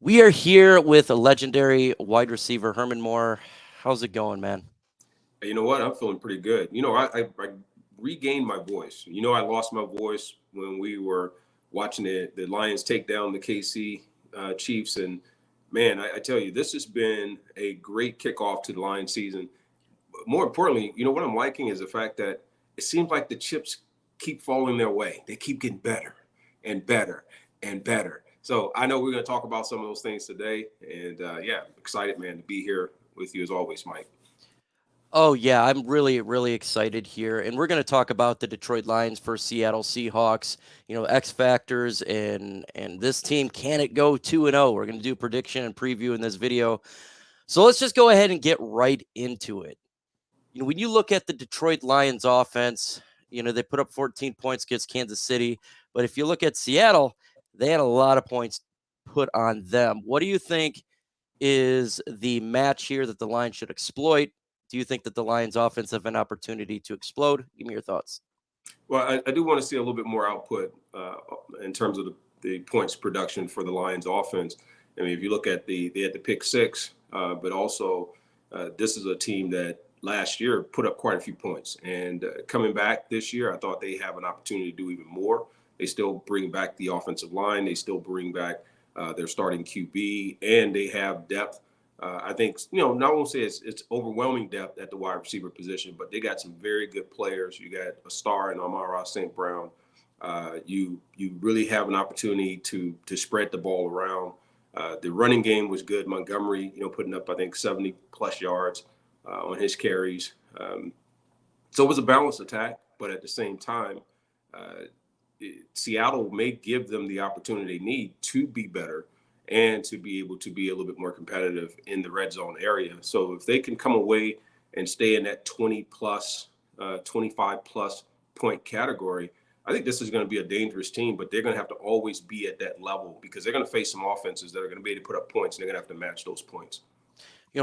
We are here with a legendary wide receiver, Herman Moore. How's it going, man? Hey, you know what? I'm feeling pretty good. I regained my voice. I lost my voice when we were watching the Lions take down the KC Chiefs. And man, I tell you, this has been a great kickoff to the Lions season. More importantly, what I'm liking is the fact that it seems like the chips keep falling their way. They keep getting better and better and better. So I know we're going to talk about some of those things today. And yeah, excited, man, to be here with you as always, Mike. Oh yeah, I'm really excited here, and we're going to talk about the Detroit Lions for Seattle Seahawks. X factors and this team, can it go 2-0? We're going to do prediction and preview in this video. So let's just go ahead and get right into it. When you look at the Detroit Lions offense, they put up 14 points against Kansas City, but if you look at Seattle, they had a lot of points put on them. What do you think is the match here that the Lions should exploit? Do you think that the Lions offense have an opportunity to explode? Give me your thoughts. Well, I do want to see a little bit more output in terms of the points production for the Lions offense. I mean, if you look at they had the pick six, but also this is a team that last year put up quite a few points. And coming back this year, I thought they have an opportunity to do even more. They still bring back the offensive line. They still bring back their starting QB, and they have depth. I think not only say it's overwhelming depth at the wide receiver position, but they got some very good players. You got a star in amon-ra St. Brown. You really have an opportunity to spread the ball around. The running game was good. Montgomery, putting up I think 70 plus yards on his carries. So it was a balanced attack, but at the same time, uh, Seattle may give them the opportunity they need to be better and to be able to be a little bit more competitive in the red zone area. So if they can come away and stay in that 20 plus, 25 plus point category, I think this is going to be a dangerous team, but they're going to have to always be at that level because they're going to face some offenses that are going to be able to put up points and they're going to have to match those points.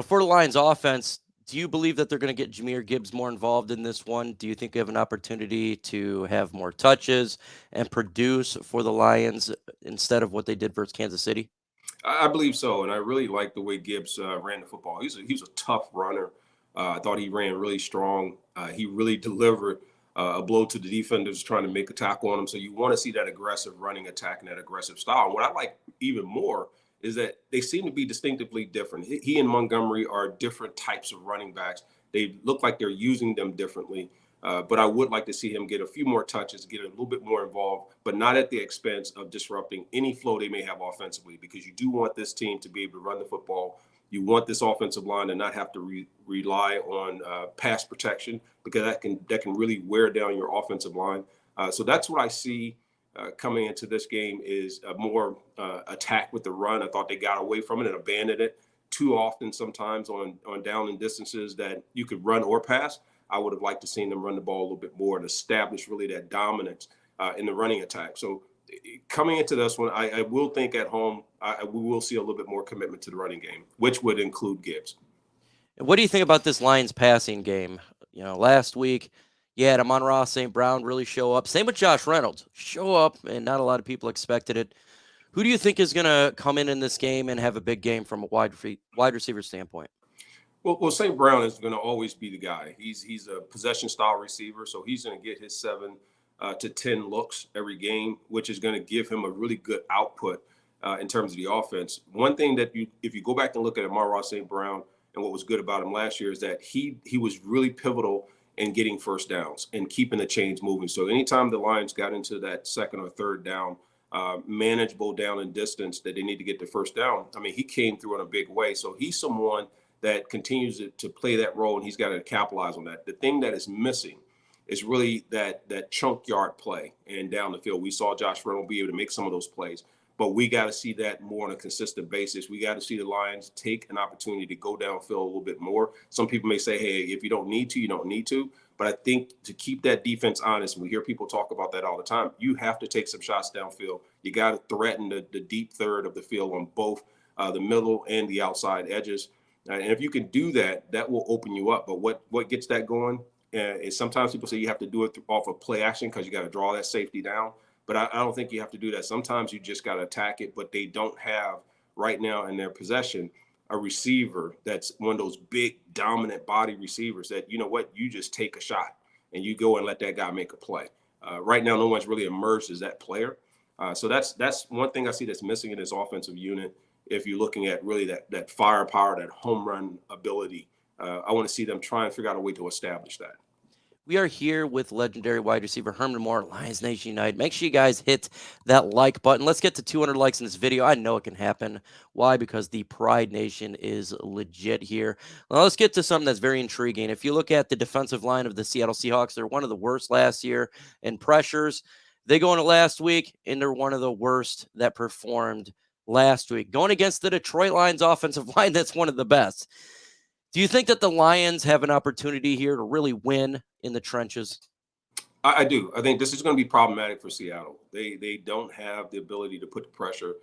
For the Lions offense, do you believe that they're going to get Jameer Gibbs more involved in this one? Do you think they have an opportunity to have more touches and produce for the Lions instead of what they did versus Kansas City? I believe so, and I really like the way Gibbs ran the football. He was a tough runner. I thought he ran really strong. He really delivered a blow to the defenders trying to make a tackle on him. So you want to see that aggressive running attack and that aggressive style. And what I like even more is that they seem to be distinctively different. He and Montgomery are different types of running backs. They look like they're using them differently. But I would like to see him get a few more touches, get a little bit more involved, but not at the expense of disrupting any flow they may have offensively, because you do want this team to be able to run the football. You want this offensive line to not have to rely on pass protection, because that can really wear down your offensive line. So that's what I see coming into this game is a more attack with the run. I thought they got away from it and abandoned it too often sometimes on down and distances that you could run or pass. I would have liked to seen them run the ball a little bit more and establish really that dominance in the running attack. So coming into this one, I will think at home we will see a little bit more commitment to the running game, which would include Gibbs. What do you think about this Lions passing game? Last week, you had amon-ra St. Brown really show up. Same with Josh Reynolds. Show up, and not a lot of people expected it. Who do you think is going to come in this game and have a big game from a wide receiver standpoint? Well, St. Brown is going to always be the guy. He's a possession style receiver, so he's going to get his 7 to 10 looks every game, which is going to give him a really good output in terms of the offense. One thing that if you go back and look at amon-ra St. Brown and what was good about him last year is that he was really pivotal in getting first downs and keeping the chains moving. So anytime the Lions got into that second or third down, manageable down and distance that they need to get the first down, I mean, he came through in a big way. So he's someone that continues to play that role, and he's got to capitalize on that. The thing that is missing is really that chunk yard play and down the field. We saw Josh Reynolds be able to make some of those plays, but we got to see that more on a consistent basis. We got to see the Lions take an opportunity to go downfield a little bit more. Some people may say, hey, if you don't need to, you don't need to. But I think to keep that defense honest, and we hear people talk about that all the time, you have to take some shots downfield. You got to threaten the deep third of the field on both the middle and the outside edges. And if you can do that, that will open you up. But what gets that going is sometimes people say you have to do it off of play action because you got to draw that safety down. But I don't think you have to do that. Sometimes you just got to attack it, but they don't have right now in their possession a receiver that's one of those big dominant body receivers that, you know what, you just take a shot and you go and let that guy make a play. Right now, no one's really emerged as that player. So that's one thing I see that's missing in this offensive unit. If you're looking at really that firepower, that home run ability, I want to see them try and figure out a way to establish that. We are here with legendary wide receiver Herman Moore, Lions Nation United. Make sure you guys hit that like button. Let's get to 200 likes in this video. I know it can happen. Why? Because the Pride Nation is legit here. Well, let's get to something that's very intriguing. If you look at the defensive line of the Seattle Seahawks, they're one of the worst last year in pressures. They go into last week, and they're one of the worst that performed last week. Going against the Detroit Lions offensive line, that's one of the best. Do you think that the Lions have an opportunity here to really win in the trenches? I do. I think this is going to be problematic for Seattle. They don't have the ability to put the pressure.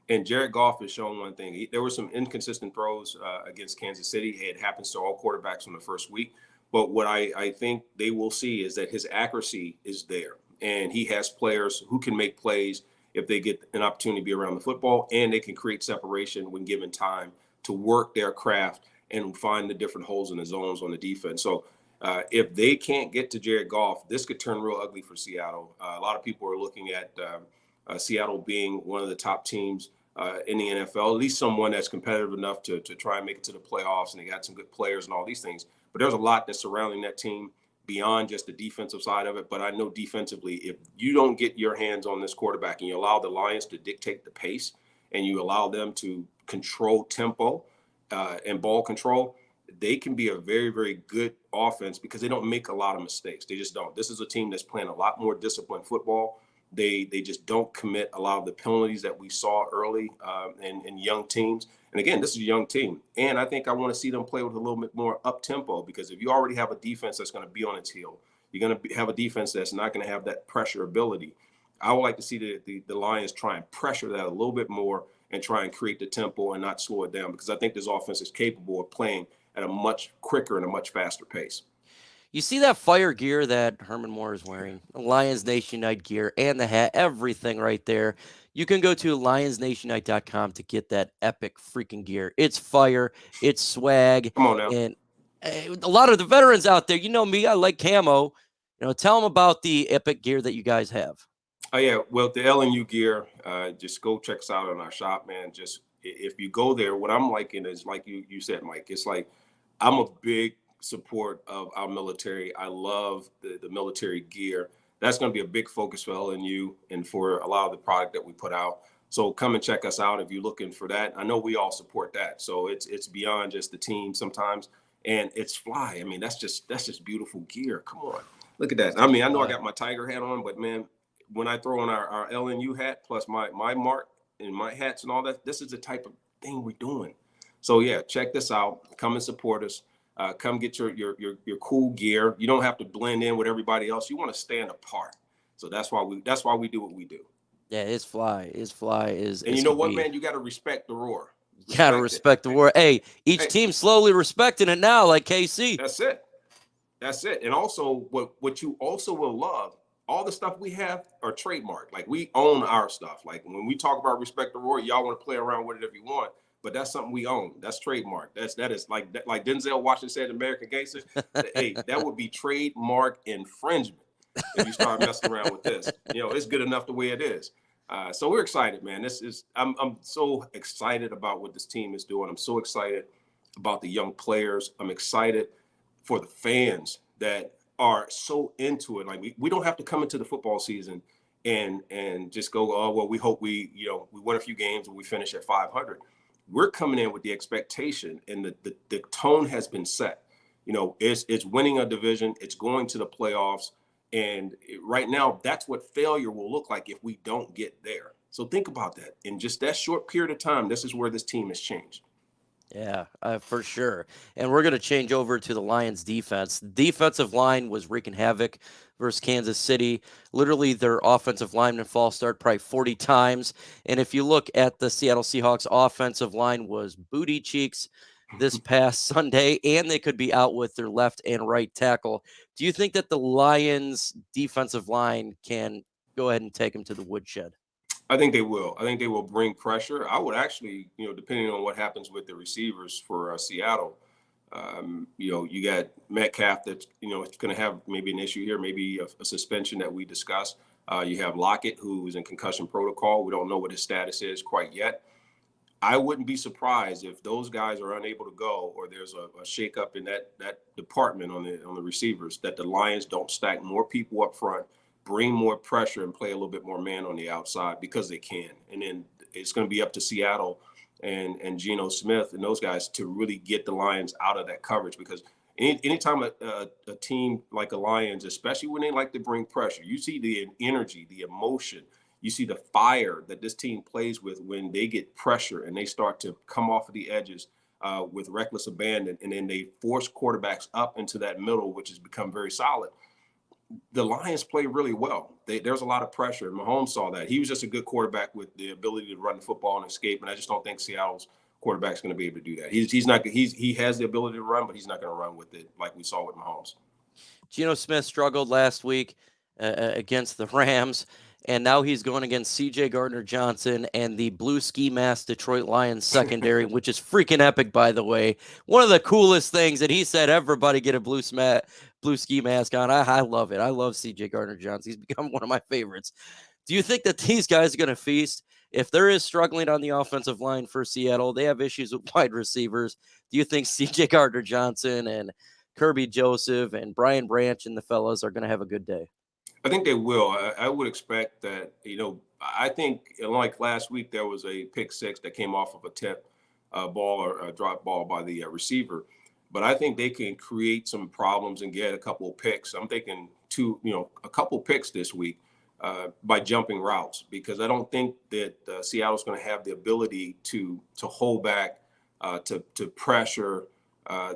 And Jared Goff has shown one thing. There were some inconsistent throws against Kansas City. It happens to all quarterbacks from the first week. But what I think they will see is that his accuracy is there. And he has players who can make plays if they get an opportunity to be around the football, and they can create separation when given time to work their craft and find the different holes in the zones on the defense. So if they can't get to Jared Goff, this could turn real ugly for Seattle. A lot of people are looking at Seattle being one of the top teams in the NFL, at least someone that's competitive enough to try and make it to the playoffs, and they got some good players and all these things. But there's a lot that's surrounding that team beyond just the defensive side of it. But I know defensively, if you don't get your hands on this quarterback and you allow the Lions to dictate the pace and you allow them to control tempo and ball control, they can be a very, very good offense because they don't make a lot of mistakes. They just don't. This is a team that's playing a lot more disciplined football. They just don't commit a lot of the penalties that we saw early in young teams. And again, this is a young team. And I think I want to see them play with a little bit more up tempo, because if you already have a defense that's going to be on its heel, you're going to have a defense that's not going to have that pressure ability. I would like to see the Lions try and pressure that a little bit more and try and create the tempo and not slow it down, because I think this offense is capable of playing at a much quicker and a much faster pace. You see that fire gear that Herman Moore is wearing, Lions Nation United gear and the hat, everything right there. You can go to lionsnationunite.com to get that epic freaking gear. It's fire, it's swag, Come on now. and a lot of the veterans out there, you know me, I like camo. Tell them about the epic gear that you guys have. Oh yeah, well, the LNU gear, just go check us out on our shop, man. Just if you go there, what I'm liking is, like you said, Mike. It's like I'm a big support of our military. I love the military gear. That's going to be a big focus for LNU and for a lot of the product that we put out. So come and check us out if you're looking for that. I know we all support that. So it's beyond just the team sometimes, and it's fly. I mean, that's just beautiful gear. Come on, look at that. I mean, I know I got my Tiger hat on, but man, when I throw on our LNU hat plus my mark and my hats and all that, this is the type of thing we're doing. So yeah, check this out. Come and support us. Come get your cool gear. You don't have to blend in with everybody else. You want to stand apart. So that's why we do what we do. Yeah, it's fly. It's fly And is you know could what, be. man? You got to respect the roar. You gotta Respect it. respect the war. Hey, each Hey, team slowly respecting it now, like KC. that's it. That's it. And also, what you also will love, all the stuff we have are trademarked. Like, we own our stuff. Like, when we talk about respect the roar, y'all want to play around with it if you want, but that's something we own. That's trademark. That is like Denzel Washington said in American Gangster. Hey, that would be trademark infringement if you start messing around with this. It's good enough the way it is. So we're excited, man. I'm so excited about what this team is doing. I'm so excited about the young players. I'm excited for the fans that are so into it. Like, we don't have to come into the football season and just go, oh well, we hope we win a few games and we finish at 500. We're coming in with the expectation, and the tone has been set. It's winning a division, it's going to the playoffs, and right now that's what failure will look like if we don't get there. So think about that. In just that short period of time, this is where this team has changed. Yeah, for sure. And we're going to change over to the Lions defense. Defensive line was wreaking havoc versus Kansas City. Literally, their offensive lineman false start probably 40 times. And if you look at the Seattle Seahawks offensive line was booty cheeks this past Sunday, and they could be out with their left and right tackle. Do you think that the Lions defensive line can go ahead and take them to the woodshed? I think they will. I think they will bring pressure. I would actually, depending on what happens with the receivers for Seattle, you got Metcalf that's, it's going to have maybe an issue here, maybe a suspension that we discussed. You have Lockett, who is in concussion protocol. We don't know what his status is quite yet. I wouldn't be surprised if those guys are unable to go, or there's a shakeup in that department on the receivers. That the Lions don't stack more people up front, bring more pressure, and play a little bit more man on the outside because they can. And then it's going to be up to Seattle and Geno Smith and those guys to really get the Lions out of that coverage, because anytime a team like a Lions, especially when they like to bring pressure, you see the energy, the emotion, you see the fire that this team plays with when they get pressure and they start to come off of the edges with reckless abandon, and then they force quarterbacks up into that middle, which has become very solid. The Lions play really well. There's a lot of pressure. Mahomes saw that. He was just a good quarterback with the ability to run the football and escape, and I just don't think Seattle's quarterback's going to be able to do that. He has the ability to run, but he's not going to run with it like we saw with Mahomes. Geno Smith struggled last week against the Rams, and now he's going against C.J. Gardner-Johnson and the blue ski mask Detroit Lions secondary, which is freaking epic, by the way. One of the coolest things, and he said everybody get a blue ski mask on. I love it. I love C.J. Gardner-Johnson. He's become one of my favorites. Do you think that these guys are going to feast? If there is struggling on the offensive line for Seattle, they have issues with wide receivers. Do you think C.J. Gardner-Johnson and Kirby Joseph and Brian Branch and the fellas are going to have a good day? I think they will. I would expect that, I think like last week, there was a pick six that came off of a tip ball or a drop ball by the receiver. But I think they can create some problems and get a couple of picks. I'm thinking a couple picks this week by jumping routes, because I don't think that Seattle's going to have the ability to hold back, to pressure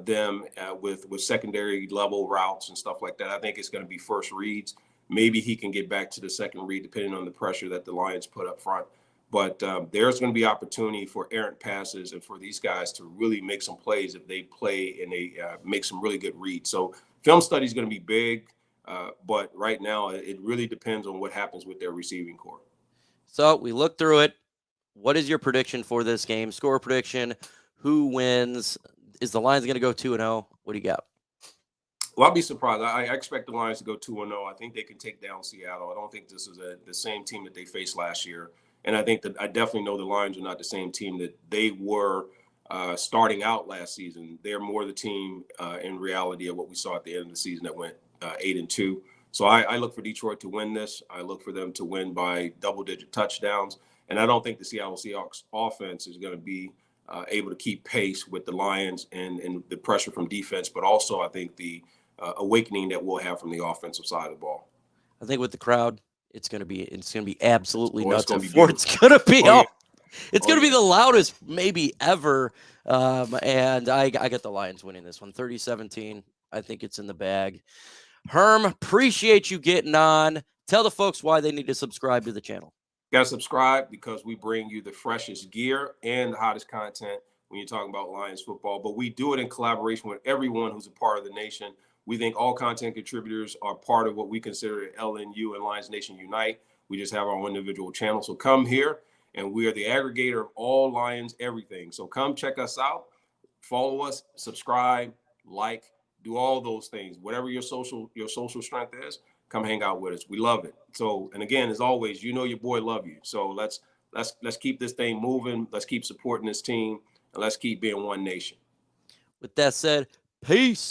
them with secondary level routes and stuff like that. I think it's going to be first reads. Maybe he can get back to the second read depending on the pressure that the Lions put up front. But there's going to be opportunity for errant passes and for these guys to really make some plays if they play and they make some really good reads. So film study is going to be big, but right now it really depends on what happens with their receiving core. So we looked through it. What is your prediction for this game? Score prediction. Who wins? Is the Lions going to go 2-0? What do you got? Well, I'll be surprised. I expect the Lions to go 2-0. I think they can take down Seattle. I don't think this is the same team that they faced last year. And I think that I definitely know the Lions are not the same team that they were starting out last season. They're more the team in reality of what we saw at the end of the season that went 8-2. So I look for Detroit to win this. I look for them to win by double-digit touchdowns. And I don't think the Seattle Seahawks offense is going to be able to keep pace with the Lions and the pressure from defense, but also I think the awakening that we'll have from the offensive side of the ball. I think with the crowd, it's going to be absolutely nuts. It's going to be it's going to be the loudest maybe ever. And I got the Lions winning this one 30-17. I think it's in the bag. Herm, appreciate you getting on. Tell the folks why they need to subscribe to the channel. Got to subscribe because we bring you the freshest gear and the hottest content when you're talking about Lions football. But we do it in collaboration with everyone who's a part of the nation. We think all content contributors are part of what we consider LNU and Lions Nation Unite. We just have our own individual channel. So come here, and we are the aggregator of all Lions everything. So come check us out, follow us, subscribe, like, do all those things. Whatever your social strength is, come hang out with us. We love it. So, and again, as always, your boy love you. So let's keep this thing moving. Let's keep supporting this team, and let's keep being one nation. With that said, peace.